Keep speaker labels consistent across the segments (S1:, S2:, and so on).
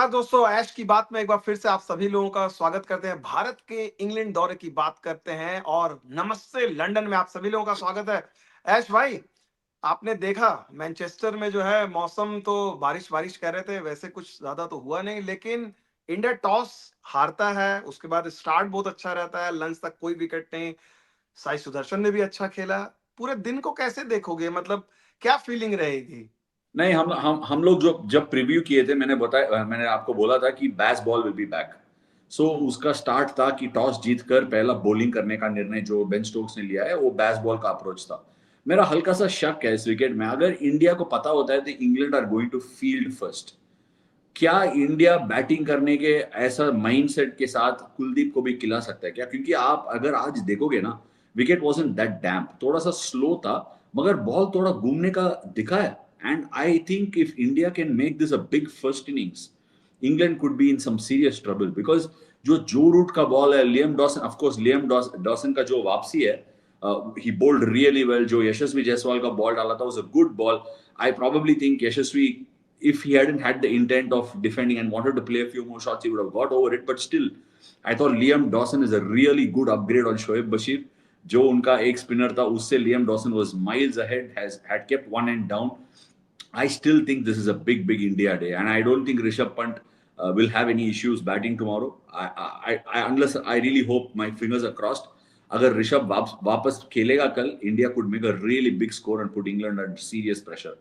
S1: नमस्कार दोस्तों, ऐश की बात में एक बार फिर से आप सभी लोगों का स्वागत करते हैं। भारत के इंग्लैंड दौरे की बात करते हैं और नमस्ते लंदन में आप सभी लोगों का स्वागत है। ऐश भाई, आपने देखा मैनचेस्टर में जो है मौसम तो बारिश बारिश कह रहे थे, वैसे कुछ ज्यादा तो हुआ नहीं, लेकिन इंडिया टॉस हारता है, उसके बाद स्टार्ट बहुत अच्छा रहता है, लंच तक कोई विकेट नहीं। साई सुदर्शन ने भी अच्छा खेला। पूरे दिन को कैसे देखोगे, मतलब क्या फीलिंग रहेगी?
S2: नहीं, हम लोग जो जब प्रीव्यू किए थे, मैंने आपको बोला था कि बैस बॉल विल बी बैक। सो उसका स्टार्ट था कि टॉस जीतकर पहला बॉलिंग करने का निर्णय जो बेन स्टोक्स ने लिया है वो बैस बॉल का अप्रोच था। मेरा हल्का सा शक है इस विकेट में, अगर इंडिया को पता होता है तो England are going to field first, क्या इंडिया बैटिंग करने के ऐसा माइंडसेट के साथ कुलदीप को भी खिला सकता है क्या? क्योंकि आप अगर आज देखोगे ना, विकेट वाज़न्ट दैट डैम्प, थोड़ा सा स्लो था, मगर बॉल थोड़ा घूमने का दिखा है। And I think if India can make this a big first innings, England could be in some serious trouble, because Joe Root का बॉल है, Liam Dawson, of course Liam Dawson का जो वापसी है, ही बोल्ड रियली वेल। जो यशस्वी जायसवाल का ball डाला था was a good ball. I probably think Yashasvi, if he hadn't had the intent of defending and wanted to play a few more shots, he would have got over it. But still, I thought Liam Dawson is a really good upgrade on Shoaib Bashir. जो उनका एक spinner था, उससे Liam Dawson was miles ahead, has had kept one end down. I still think this is a big India day, and I don't think Rishabh Pant will have any issues batting tomorrow. Unless I really hope, my fingers are crossed. अगर ऋषभ वापस खेलेगा कल, India could make a really big score and put England under serious pressure.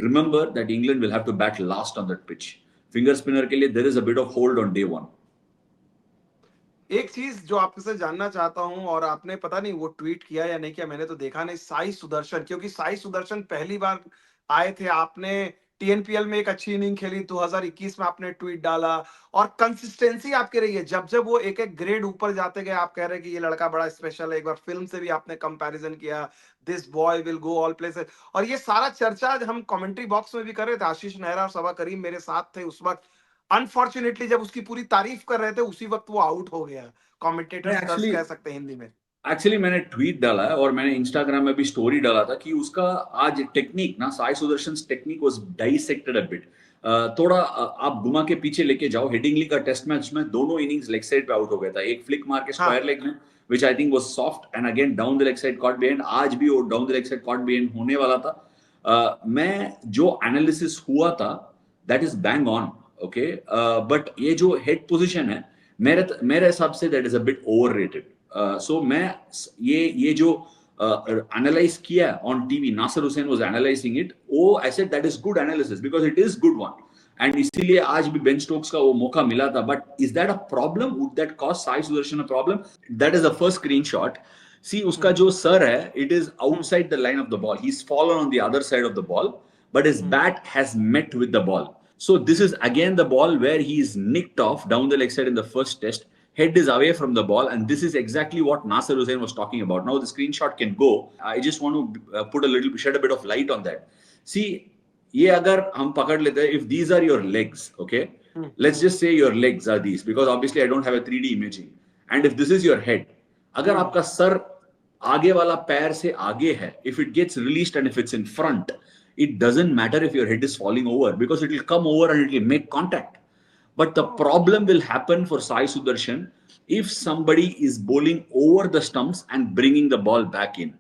S2: Remember that England will have to bat last on that pitch. Finger spinner के लिए there is a bit of hold on day one.
S1: एक चीज जो आपसे जानना चाहता हूं, और आपने पता नहीं वो ट्वीट किया या नहीं किया, मैंने तो देखा नहीं, साई सुदर्शन, क्योंकि साई सुदर्शन पहली बार आए थे, आपने टीएनपीएल में एक अच्छी इनिंग खेली, 2021 में आपने ट्वीट डाला, और कंसिस्टेंसी आपकी रही है। जब जब वो एक एक ग्रेड ऊपर जाते गए, आप कह रहे हैं कि ये लड़का बड़ा स्पेशल है। एक बार फिल्म से भी आपने कंपैरिजन किया, this boy will go all places, और ये सारा चर्चा आज हम कमेंट्री बॉक्स में भी कर रहे थे। आशीष नेहरा और सबा करीम मेरे साथ थे उस वक्त। अनफॉर्चुनेटली जब उसकी पूरी तारीफ कर रहे थे, उसी वक्त वो आउट हो गया।
S2: नहीं,
S1: कमेंटेटर्स कर्स कह सकते हैं हिंदी में।
S2: एक्चुअली मैंने ट्वीट डाला है और मैंने इंस्टाग्राम में भी स्टोरी डाला था कि उसका आज टेक्निक ना, Sai Sudarshan technique was dissected a bit. थोड़ा आप घुमा के पीछे लेके जाओ। हेडिंगली का टेस्ट मैच में दोनों इनिंग्स लेग साइड पे आउट हो गया था, एक फ्लिक मार के
S1: हाँ।
S2: स्क्वायर लेग में, which I think was soft, and again down the leg side caught behind. आज भी वो down the leg side caught behind होने वाला था। मैं जो एनालिसिस हुआ था that is bang on, okay, but ये जो हेड पोजीशन है, मेरे हिसाब say that is a bit overrated. सो मैं ये जो एनालाइज किया on TV, Nasser Hussain was analysing it, वो I said that is good analysis because it is good one, and इसीलिए आज भी बेन स्टोक्स का वो मौका मिला था। But is that a problem? Would that cause Sai Sudharsan a problem? That is the first screenshot. See, उसका जो सर है, it is outside the line of the ball, he is fallen on the other side of the ball, but his bat has met with the ball. So this is again the ball where he is nicked off down the leg side in the first test. Head is away from the ball, and this is exactly what Nasir Hussain was talking about. Now the screenshot can go. I just want to shed a bit of light on that. See, ये अगर हम पकड़ लेते हैं, if these are your legs, okay, let's just say your legs are these, because obviously I don't have a 3D imaging, and if this is your head, अगर आपका sir आगे वाला पैर से आगे है, if it gets released and if it's in front, it doesn't matter if your head is falling over because it will come over and it will make contact. But the problem will happen for Sai Sudarshan if somebody is bowling over the stumps and bringing the ball back in,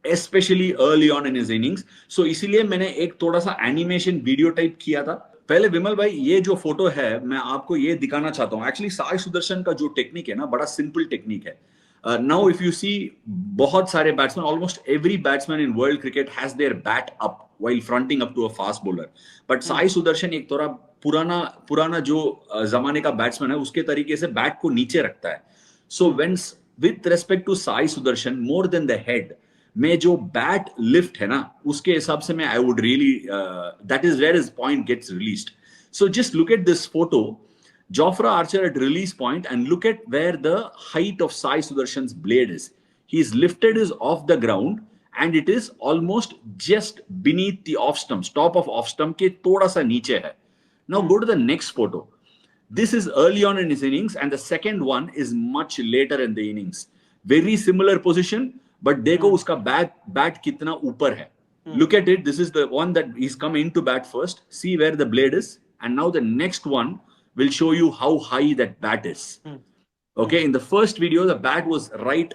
S2: especially early on in his innings. So इसीलिए मैंने एक थोड़ा सा animation video type किया था। पहले विमल भाई, ये जो फोटो है मैं आपको ये दिखाना चाहता हूँ। एक्चुअली साई सुदर्शन का जो टेक्निक है ना, बड़ा सिंपल टेक्निक है। नाउ इफ यू सी, बहुत सारे batsman, almost every batsman in world cricket has their bat up while fronting up to a fast bowler. But Sai Sudarshan एक थोड़ा पुराना पुराना जो जमाने का बैट्समैन है, उसके तरीके से बैट को नीचे रखता है। So when with respect to Sai Sudarshan, more than the head में जो बैट लिफ्ट है ना, उसके हिसाब से मैं I would really, that is where his point gets released. So just look at this photo, Jofra Archer at release point, and look at where the height of Sai Sudarshan's blade is. He's lifted his off the ground and it is almost just beneath the off stump, top of off stump के थोड़ा सा नीचे है. Now go to the next photo. This is early on in his innings, and the second one is much later in the innings. Very similar position, but देखो उसका bat कितना ऊपर है. Look at it. This is the one that he's come into bat first. See where the blade is. and now the next one will show you how high that bat is. Okay, in the first video, the bat was right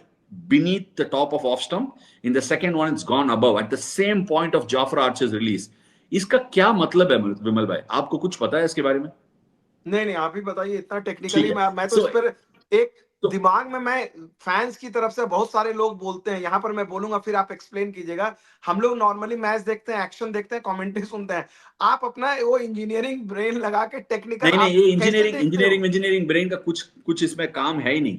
S2: beneath the top of off stump. In the second one, it's gone above at the same point of Jofra Archer's release. इसका क्या मतलब है विमल भाई? आपको कुछ पता है इसके बारे में?
S1: नहीं आप ही बताइए, इतना
S2: ठीक
S1: टेक्निकली
S2: है।
S1: मैं तो इस पर एक
S2: तो
S1: दिमाग में, मैं फैंस की तरफ से बहुत सारे लोग बोलते हैं, यहाँ पर मैं बोलूंगा फिर आप एक्सप्लेन कीजिएगा। हम लोग नॉर्मली मैच देखते हैं, एक्शन देखते हैं, कमेंट्री सुनते हैं, आप अपना वो इंजीनियरिंग ब्रेन लगा के टेक्निकल
S2: नहीं,
S1: आप
S2: ये
S1: कैसे देखते हो?
S2: इंजीनियरिंग ब्रेन का कुछ इसमें काम है ही नहीं।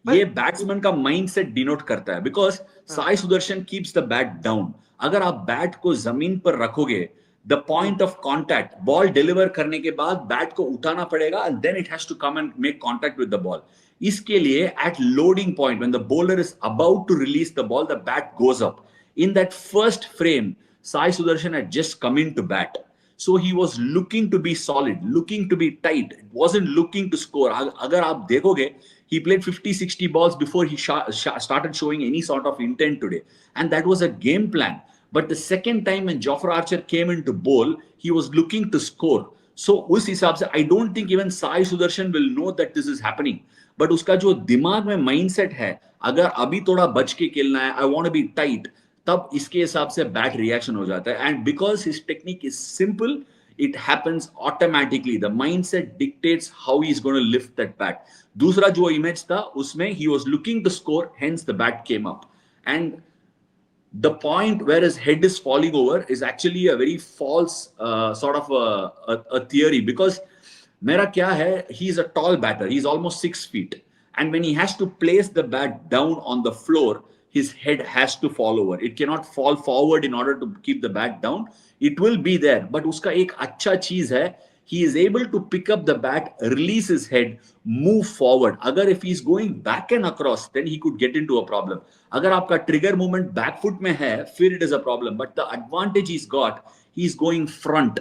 S1: पर
S2: ये बैट्समैन का माइंडसेट डिनोट करता है, because Sai Sudarshan keeps the bat down. अगर आप बैट को जमीन पर रखोगे, the point of contact, ball deliver करने के बाद बैट को उठाना पड़ेगा and then it has to come and make contact with the ball. इसके लिए at loading point when the bowler is about to release the ball, the bat goes up. In that first frame, Sai Sudarshan had just come in to bat. So he was looking to be solid, looking to be tight, wasn't looking to score. अगर आप देखोगे, he played 50-60 balls before he started showing any sort of intent today, and that was a game plan. But the second time when Jofra Archer came into bowl, he was looking to score. So उस हिसाब से I don't think even Sai Sudarshan will know that this is happening. But उसका जो दिमाग में mindset है, अगर अभी थोड़ा बच के खेलना है, I want to be tight, तब इसके हिसाब से बैट रिएक्शन हो जाता है। And because his technique is simple, it happens automatically. The mindset dictates how he is going to lift that bat. दूसरा जो इमेज था उसमें he was looking to score, hence the bat came up. And the point where his head is falling over is actually a very false sort of a theory, because mera kya hai, he is a tall batter, he is almost 6 feet, and when he has to place the bat down on the floor, his head has to fall over. It cannot fall forward in order to keep the bat down. It will be there, but uska ek acha cheez hai, he is able to pick up the bat, release his head, move forward. Agar if he is going back and across, then he could get into a problem. Agar aapka trigger movement back foot mein hai, फिर it is a problem. But the advantage he's got, he's going front,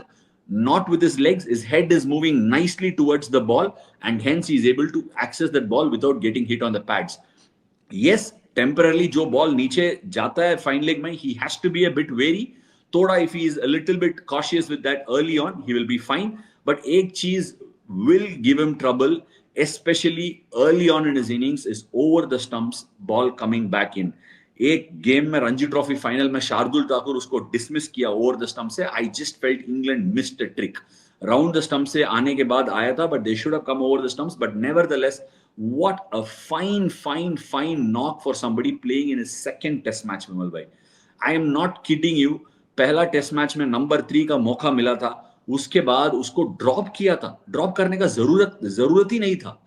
S2: not with his legs. His head is moving nicely towards the ball, and hence he is able to access that ball without getting hit on the pads. Yes, temporarily जो ball नीचे जाता है fine leg में, he has to be a bit wary. थोड़ा if he is a little bit cautious with that early on, he will be fine. But एक चीज will give him trouble, especially early on in his innings, is over the stumps ball coming back in. एक game में Ranji trophy final में शार्दुल ठाकुर उसको dismiss किया over the stump से. I just felt England missed a trick. Round the stump से आने के बाद आया था, but they should have come over the stumps. But nevertheless, what a fine knock for somebody playing in his second test match, Vimal bhai. I am not kidding you. पहला test match में number 3 का मौका मिला था, उसके बाद उसको drop किया था. ड्रॉप करने का जरूरत ही नहीं था.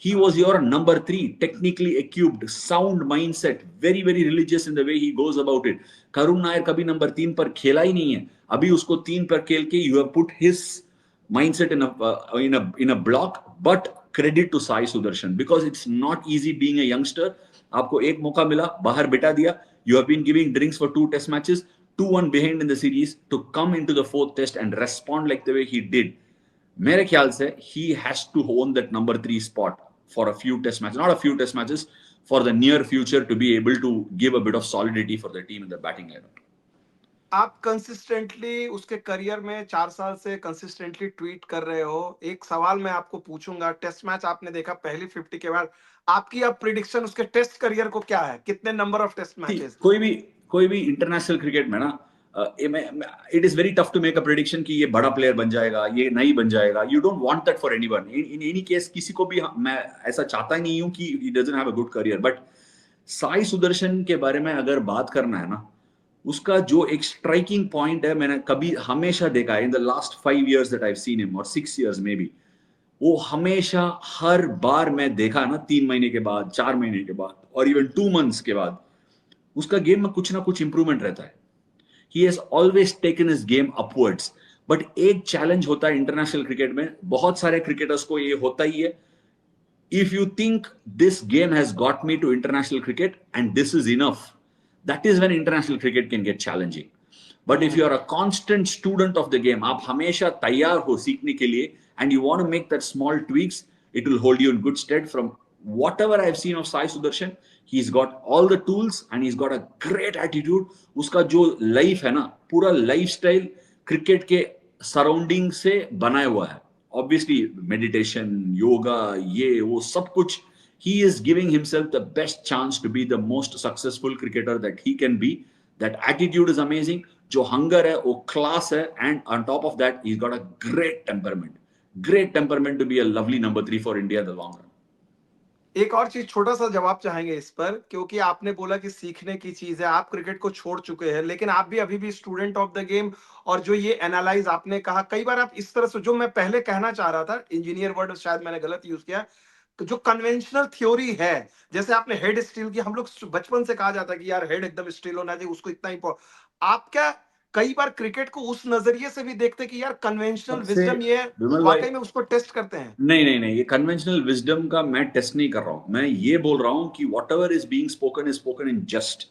S2: He was your number 3, technically equipped, sound mindset, very religious in the way he goes about it. Karun Nair कभी नंबर 3 पर खेला ही नहीं है. अभी उसको 3 पर खेल के you have put his mindset in a block. But credit to Sai Sudarshan, because it's not easy being a youngster. आपको एक मौका मिला, बाहर बिठा दिया. You have been giving drinks for 2 test matches, 2-1 behind in the series, to come into the 4th test and respond like the way he did. मेरे ख्याल से he has to own that number 3 spot for a few test matches, not a few test matches, for the near future, to be able to give a bit of solidity for the team in the batting lineup.
S1: आप consistently उसके career में 4 साल से consistently tweet कर रहे हो. एक सवाल मैं आपको पूछूंगा, टेस्ट मैच आपने देखा पहली 50 के बाद, आपकी अब प्रिडिक्शन उसके टेस्ट करियर को क्या है? कितने नंबर ऑफ टेस्ट मैचेस?
S2: कोई भी इंटरनेशनल क्रिकेट में ना, it is very tough to make a prediction कि ये बड़ा प्लेयर बन जाएगा, ये नहीं बन जाएगा. You don't want that for anyone. In any case किसी को भी मैं ऐसा चाहता ही नहीं हूं कि he doesn't have a good career. But Sai Sudarshan के बारे में अगर बात करना है ना, उसका जो एक स्ट्राइकिंग पॉइंट है, मैंने कभी हमेशा देखा है in the last 5 years that I have seen him, और 6 years मे बी, वो हमेशा हर बार मैं देखा ना, 3 महीने के बाद, 4 महीने के बाद, और इवन 2 months के बाद, उसका गेम में कुछ ना कुछ इंप्रूवमेंट रहता है. He has always taken his game upwards. But एक चैलेंज होता है इंटरनेशनल क्रिकेट में, बहुत सारे क्रिकेटर्स को ये होता ही है. If you think this game has got me to international cricket and this is enough, that is when international cricket can get challenging. But if you are a constant student of the game, आप हमेशा तैयार हो सीखने के लिए, and you want to make that small tweaks, it will hold you in good stead. From whatever I have seen of Sai Sudarshan, he's got all the tools and he's got a great attitude. उसका जो life है ना, पूरा lifestyle cricket के surrounding से बनाया हुआ है. obviously meditation, yoga, ये वो सब कुछ, he is giving himself the best chance to be the most successful cricketer that he can be. That attitude is amazing. जो hunger है वो class है, and on top of that he's got a great temperament to be a lovely number 3 for India in the long run.
S1: एक और चीज, छोटा सा जवाब चाहेंगे इस पर, क्योंकि आपने बोला कि सीखने की चीज है, आप क्रिकेट को छोड़ चुके हैं, लेकिन आप भी अभी भी स्टूडेंट ऑफ द गेम। और जो ये एनालाइज आपने कहा कई बार, आप इस तरह से, जो मैं पहले कहना चाह रहा था, इंजीनियर वर्ड शायद मैंने गलत यूज किया, जो कन्वेंशनल थ्योरी है, जैसे आपने हेड स्टील की, हम लोग बचपन से कहा जाता है कि यार हेड एकदम स्टील होना चाहिए, उसको इतना ही आप क्या कई बार क्रिकेट को उस नजरिए से भी देखते हैं कि यार कन्वेंशनल
S2: सबसे
S1: विजडम ये है,
S2: विमल भाई,
S1: वाकई में उसको टेस्ट करते हैं?
S2: नहीं, ये कन्वेंशनल विजडम का मैं टेस्ट नहीं कर रहा हूं। मैं ये बोल रहा हूं कि what ever is being spoken is spoken in just.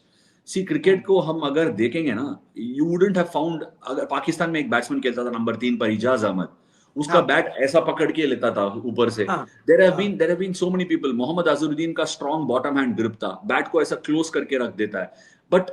S2: See cricket को हम अगर देखेंगे ना, यू वुडंट हैव फाउंड, अगर पाकिस्तान में एक बैट्समैन खेलता था नंबर 3 पर, इजाज अहमद, उसका
S1: हाँ
S2: बैट ऐसा पकड़ के लेता था ऊपर से।
S1: हाँ
S2: there have been so many people. Mohammad Azharuddin का स्ट्रॉन्ग बॉटम हैंड ग्रिप था, बैट को ऐसा क्लोज करके रख देता है। But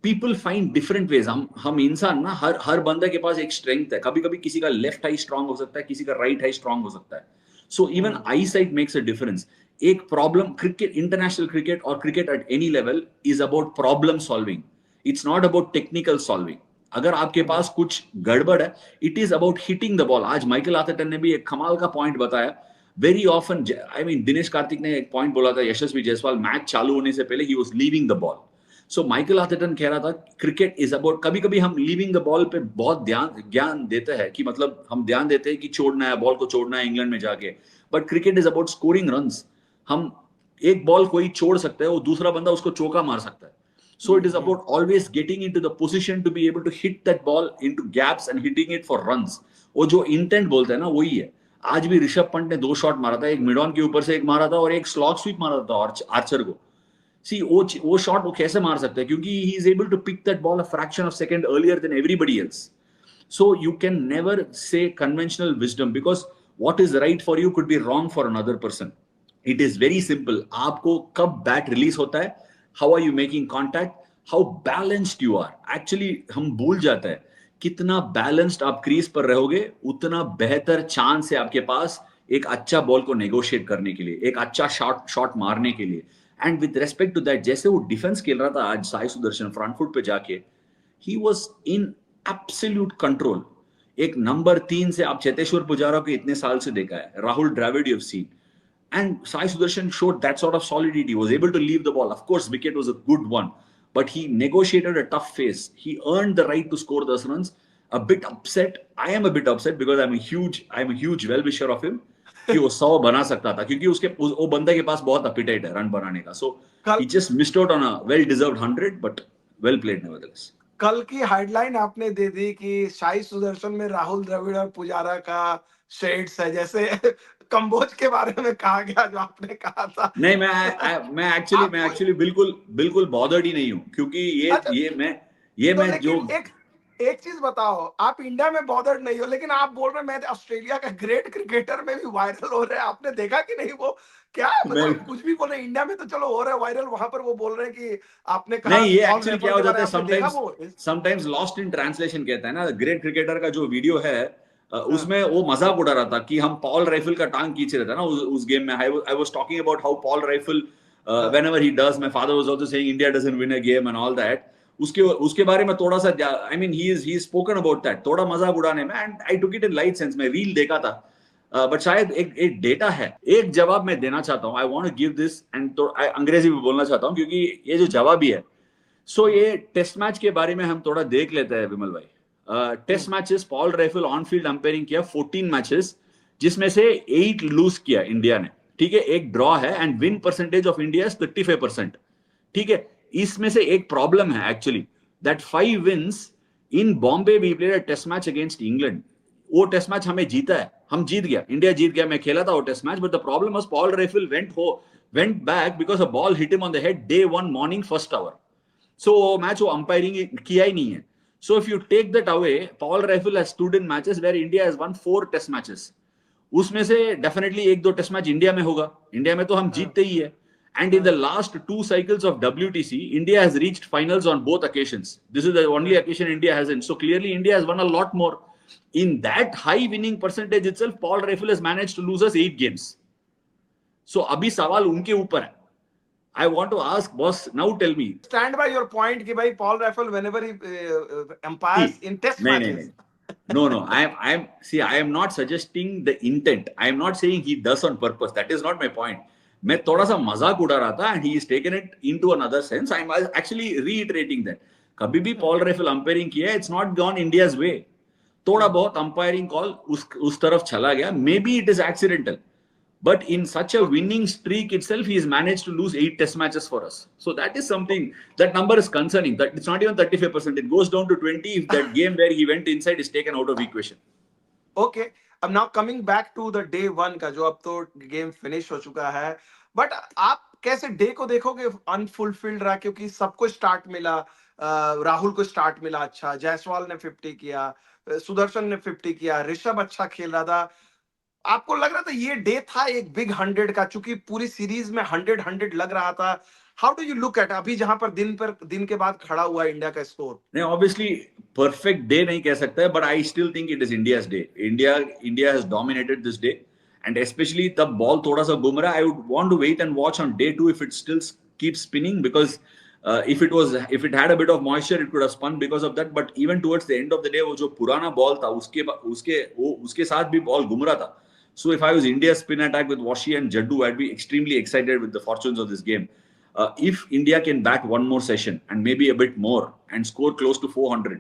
S2: people find different ways. हम इंसान ना, हर बंदे के पास एक स्ट्रेंथ है। कभी कभी किसी का लेफ्ट आई स्ट्रांग हो सकता है, किसी का राइट आई स्ट्रांग हो सकता है। So even eye sight makes a difference. एक प्रॉब्लम, क्रिकेट, इंटरनेशनल क्रिकेट और cricket at any level is about problem solving, it's not about technical solving. अगर आपके पास कुछ गड़बड़ है, it is about hitting the ball. आज माइकल आर्थरटन ने भी एक कमाल का पॉइंट बताया। Very often, I mean Dinesh Karthik ने एक पॉइंट बोला था, यशस्वी जायसवाल मैच चालू होने से पहले ही was leaving the ball. So Michael Atherton कह रहा था क्रिकेट इज अबाउट, कभी कभी हम लीविंग द बॉल पे बहुत ज्ञान देते हैं, कि मतलब हम ध्यान देते हैं कि छोड़ना है, बॉल को छोड़ना है इंग्लैंड में जाके। But cricket is about scoring runs. हम एक बॉल कोई छोड़ सकते हैं, वो दूसरा बंदा उसको चौका मार सकता है। So it is about always getting into the position to be able to hit that ball into gaps and hitting it for runs. वो जो इंटेंट बोलते हैं ना, वही है। आज भी ऋषभ पंत ने 2 शॉट मारा था, एक मिड ऑन के ऊपर से एक मारा था और एक स्लॉग स्वीप मारा था आर्चर को। सी वो शॉट वो कैसे मार सकता है? क्योंकि he is able to pick that ball a fraction of second earlier than everybody else. So you can never say conventional wisdom, because what is right for you could be wrong for another person. It is very simple. आपको कब bat release होता है, how are you making contact, how balanced you are. Actually हम भूल जाते हैं कितना balanced आप क्रीज पर रहोगे, उतना बेहतर चांस है आपके पास एक अच्छा बॉल को नेगोशिएट करने के लिए, एक अच्छा शॉट मारने के लिए। And with respect to that, जैसे वो डिफेंस खेल रहा था आज साई सुदर्शन फ्रंट फुट पे जाके, he was in absolute control. एक नंबर 3 से आप चेतेश्वर पुजारा को इतने साल से देखा है, Rahul Dravid you have seen, and Sai Sudarshan showed that sort of solidity, was able to leave the ball. Of course wicket was a good one, but he negotiated a tough phase, he earned the right to score those runs. A bit upset, I am a bit upset, because I'm a huge well wisher of him, कि वो 100 बना सकता था, क्योंकि उसके वो बंदे के पास बहुत appetite है रन बनाने का। So
S1: कल
S2: he just missed out on a well deserved 100, but well played nevertheless.
S1: कल की हेडलाइन आपने दे दी कि साई सुदर्शन में राहुल द्रविड़ और पुजारा का शेड्स है, जैसे कंबोज के बारे में कहा गया जो आपने कहा था।
S2: नहीं, मैं
S1: आपको
S2: एक्चुअली बिल्कुल बॉदर्ड ही नहीं हूं, क्योंकि
S1: अच्छा,
S2: ये
S1: तो
S2: मैं जो,
S1: लेकिन एक एक चीज बताओ, आप इंडिया में बॉदर्ड नहीं हो, लेकिन आप बोल रहे हैं मैं ऑस्ट्रेलिया का ग्रेट क्रिकेटर में भी वायरल हो रहे हैं, आपने देखा कि नहीं? वो क्या
S2: मैं
S1: मतलब कुछ भी बोल रहे हैं, इंडिया में तो चलो हो रहा है वायरल, वहां पर वो बोल रहे हैं कि आपने कहा
S2: नहीं, ये
S1: पॉल
S2: एक्चुअली क्या
S1: रेफल
S2: हो
S1: के
S2: जाता
S1: बारे
S2: है,
S1: में, आपने देखा वो?
S2: समटाइम्स लॉस्ट इन ट्रांसलेशन कहता है ना। ग्रेट क्रिकेटर का जो वीडियो है,
S1: हाँ
S2: उसमें वो मजाक उड़ा रहा था कि हम पॉल राइफल का टांग खींच रहे थे ना उस गेम में। I was talking about how Paul Reiffel
S1: हाँ
S2: whenever he does, my father was also saying India doesn't win a game and all that. उसके बारे में थोड़ा सा, I mean he is spoken about that, थोड़ा मजाक उड़ाने में, and I took it in light sense. मैं रील देखा था, बट शायद एक डेटा है। एक जवाब मैं देना चाहता हूँ, I want to give this, and तो अंग्रेजी में बोलना चाहता हूँ, क्योंकि ये जो जवाब ही है। सो ये टेस्ट मैच के बारे में हम थोड़ा देख लेते हैं विमल भाई। Test matches, Paul Reiffel on field umpiring किया 14 मैचेस, जिसमें से 8 लूज किया इंडिया ने, ठीक है, एक ड्रॉ है, and win percentage of India is 35%, ठीक है। इसमें से एक प्रॉब्लम है actually, that 5 wins in Bombay we played a test match against England. वो टेस्ट मैच हमें जीता है, हम जीत गया, इंडिया जीत गया, मैं खेला था वो test match. But the problem was Paul Reiffel went back because a ball hit him on the head day 1 morning first hour. So match वो अंपायरिंग किया ही नहीं है। So if you take that away, Paul Reiffel has stood in matches where India has won 4 test matches. उसमें से definitely 1-2 test match India में होगा, India में तो हम
S1: हाँ
S2: जीतते ही है। And in the
S1: हाँ
S2: last 2 cycles of WTC, India has reached finals on both occasions. This is the only
S1: हाँ
S2: occasion India hasn't. So clearly, India has won a lot more. In that high winning percentage itself, Paul Rifle has managed to lose us 8 games. So अभी सवाल उनके ऊपर है. I want to ask, boss, now tell me.
S1: Stand by your point कि भाई Paul Raffel whenever he umpires
S2: See,
S1: in test
S2: नहीं,
S1: matches.
S2: No. I am not suggesting the intent. I am not saying he does on purpose. That is not my point. मैं थोड़ा सा मजाक उड़ा रहा था and he is taken it into another sense. I am actually reiterating that. कभी भी Paul Rifle umpiring किया, it's not gone India's way. थोड़ा बहुत umpiring call उस तरफ चला गया. Maybe it is accidental. But in such a winning streak itself, he has managed to lose 8 test matches for us. So that is something, that number is concerning. That it's not even 35%. It goes down to 20 if that game where he went inside is taken out of equation.
S1: Okay. अब now coming back to the day one का जो अब तो game finish हो चुका है, but आप कैसे डे को देखोगे? अनफुलफिल्ड रहा क्योंकि सबको स्टार्ट मिला, राहुल को स्टार्ट मिला, अच्छा जायसवाल ने 50 किया, सुदर्शन ने 50 किया, ऋषभ अच्छा खेल रहा था। आपको लग रहा था ये डे था एक बिग 100 का, चूंकि पूरी सीरीज में 100 लग रहा था? How do you look at अभी जहां पर दिन के बाद खड़ा हुआ इंडिया का स्कोर?
S2: नहीं, ऑब्वियसली परफेक्ट डे नहीं कह सकता है, but I still think it is India's day. India has dominated this day, and specially तब बॉल थोड़ा सा घूम रहा है. I would want to wait and watch on day 2 if it still keep spinning, because if it had a bit of moisture, it could have spun because of that. But even towards the end of the day, वो जो पुराना ball था उसके साथ भी ball घूम रहा था. So if I was India's spin attack with Washi and Jaddu, I'd be extremely excited with the fortunes of this game. If India can bat one more session and maybe a bit more and score close to 400,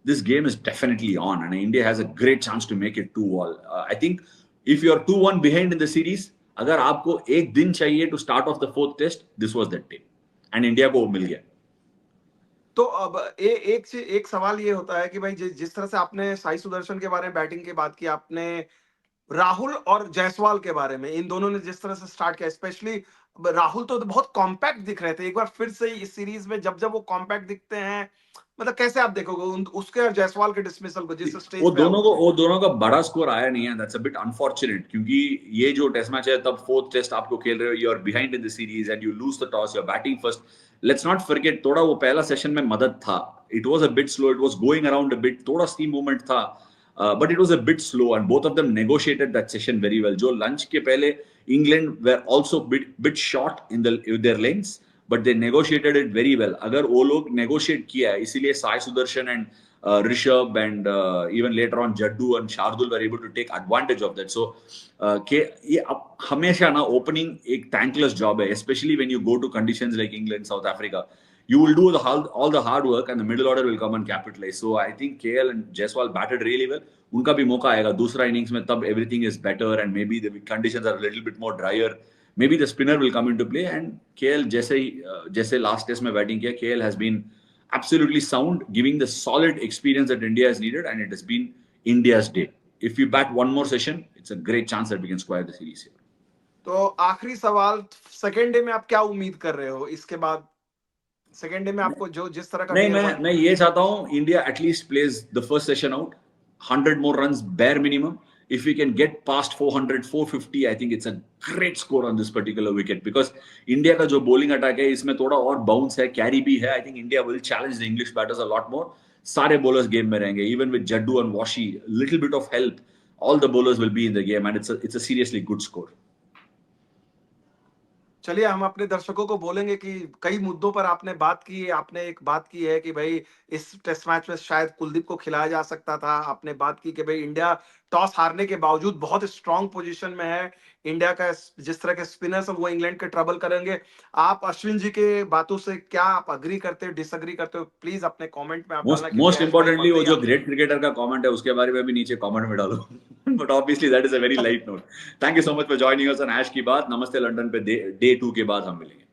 S2: this game is definitely on, and India has a great chance to make it 2-all. I think if you're 2-1 behind in the series, अगर आपको एक दिन चाहिए to start off the 4th test, this was that day, and India को मिल गया.
S1: तो अब एक सवाल ये होता है कि भाई जिस तरह से आपने साई सुदर्शन के बारे में बैटिंग की बात की, आपने राहुल और जायसवाल के बारे में, इन दोनों ने जिस तरह से स्टार्ट किया, स्पेशली राहुल तो बहुत कॉम्पैक्ट दिख रहे थे। एक बार फिर से इस सीरीज में जब वो कॉम्पैक्ट दिखते हैं, मतलब कैसे आप देखोगे उसके और जायसवाल के डिसमिसल को जिस स्टेज पे
S2: वो दोनों का बड़ा स्कोर आया नहीं है. दैट्स अ बिट अनफॉर्चुनेट, क्योंकि ये जो टेस्ट मैच है, तब 4th टेस्ट आपको खेल रहे हो, you are behind in the series and you lose the toss, you are batting first. Let's not forget, थोड़ा वो पहला सेशन में मदद था. It was a bit slow, it was going around a bit, थोड़ा स्टीम मूवमेंट था, but it was a bit slow, and both of them negotiated that session very well. जो lunch के पहले England were also bit short in their lanes, but they negotiated it very well. अगर वो लोग negotiate किया है, इसीलिए Sai Sudarshan and Rishabh and even later on Jaddu and Shardul were able to take advantage of that. So ये हमेशा ना opening एक thankless job है, especially when you go to conditions like England, South Africa. You will do all the hard work and the middle order will come and capitalize. So I think KL and Jaiswal batted really well. उनका भी मौका आएगा दूसरा innings में, तब everything is better and maybe the conditions are a little bit more drier. Maybe the spinner will come into play, and KL जैसे last test में batting किया, KL has been absolutely sound, giving the solid experience that India has needed, and it has been India's day. If we bat one more session, it's a great chance that we can square the series here.
S1: तो आखिरी सवाल, second day में आप क्या उम्मीद कर रहे हो इसके बाद? सेकेंड डे में आपको जो जिस तरह का
S2: नहीं, मैं ये चाहता हूँ India at least plays the first session out, 100 more runs bare minimum. If we can get past 400, 450, I think it's a great score on this particular wicket, because India का जो bowling attack है, इसमें थोड़ा और bounce है, carry भी है. I think India will challenge the English batters a lot more. सारे bowlers game में रहेंगे, even with Jaddu and Washi, little bit of help, all the bowlers will be in the game, and it's a seriously good score.
S1: चलिए, हम अपने दर्शकों को बोलेंगे कि कई मुद्दों पर आपने बात की है। आपने एक बात की है कि भाई इस टेस्ट मैच में शायद कुलदीप को खिलाया जा सकता था। आपने बात की कि भाई इंडिया टॉस हारने के बावजूद बहुत स्ट्रांग पोजीशन में है। इंडिया का जिस तरह के स्पिनर्स वो इंग्लैंड के ट्रबल करेंगे। आप अश्विन जी के बातों से क्या आप अग्री करते हो, डिसएग्री करते हो? प्लीज अपने कमेंट में आप डालना।
S2: मोस्ट इंपॉर्टेंटली वो जो ग्रेट क्रिकेटर का कमेंट है उसके बारे में भी नीचे कमेंट में डालो. But obviously that is a very light note. Thank you so much for joining us on Ash की बात. नमस्ते लंदन पे डे 2 के बाद हम मिलेंगे.